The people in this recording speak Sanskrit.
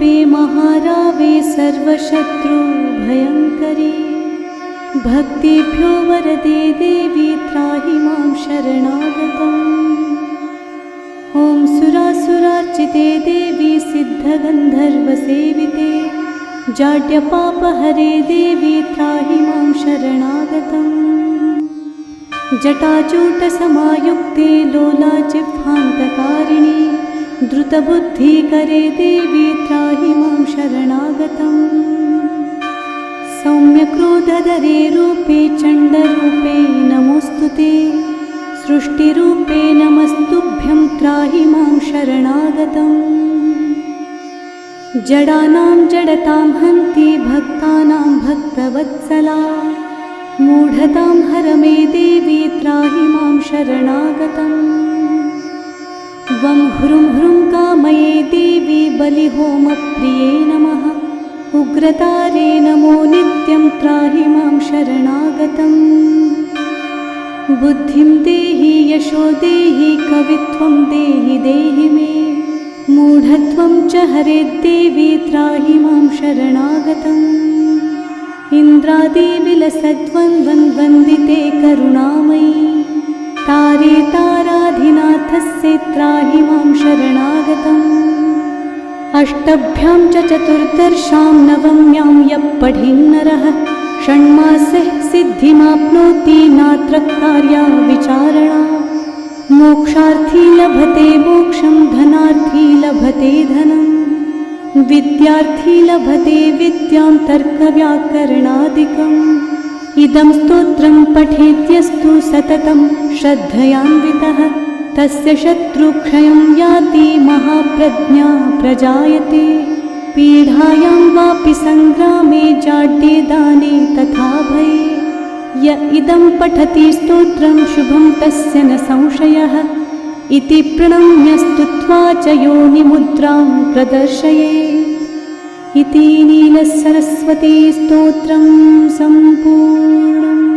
रूपे महारावे सर्वशत्रु भयंकरी। भक्तिभ्यो वरदे देवी त्राहि मां शरणागतम्। ॐ सुरासुरार्चिते देवी सिद्धगन्धर्वसेविते जाड्यपापहरे देवी त्राहि मां शरणागतम्। जटाजूटसमायुक्ते लोलाजिह्वान्तकारिणी द्रुतबुद्धिकरे देवी त्राहि मां शरणागतम्। सौम्यक्रोधधरे रूपे चण्डरूपे नमोऽस्तुते सृष्टिरूपे नमस्तुभ्यं त्राहि मां शरणागतम्। जडानां जडतां हन्ति भक्तानां भक्तवत्सला मूढतां हर मे देवी त्राहि मां शरणागतम्। वं ह्रुं ह्रुं कामये देवी बलिहोमप्रिये नमः उग्रतारे नमो नित्यं त्राहि मां शरणागतम्। बुद्धिं देहि यशो देहि कवित्वं देहि देहि मे मूढत्वं च हरेद्देवी त्राहि मां शरणागतम्। इन्द्रादिविलसद्वन्द्वन्दिते करुणामयी तारे ताराधिनाथस्य त्राहि मां शरणागतम्। अष्टभ्यां च चतुर्दशां नवम्यां यः पठेन्नरः षण्मासैः सिद्धिमाप्नोति नात्र कार्या विचारणा। मोक्षार्थी लभते मोक्षं धनार्थी लभते धनम् विद्यार्थी लभते विद्यां तर्कव्याकरणादिकम्। इदं स्तोत्रं पठेद्यस्तु सततं श्रद्धयान्वितः तस्य शत्रुक्षयं याति महाप्रज्ञा प्रजायते। पीडायां वापि संग्रामे जाड्ये दाने तथा भये य इदं पठति स्तोत्रं शुभं तस्य न संशयः इति प्रणम्य स्तुत्वा च योनिमुद्रां प्रदर्शये। इति नीलसरस्वती स्तोत्रं सम्पूर्णम्।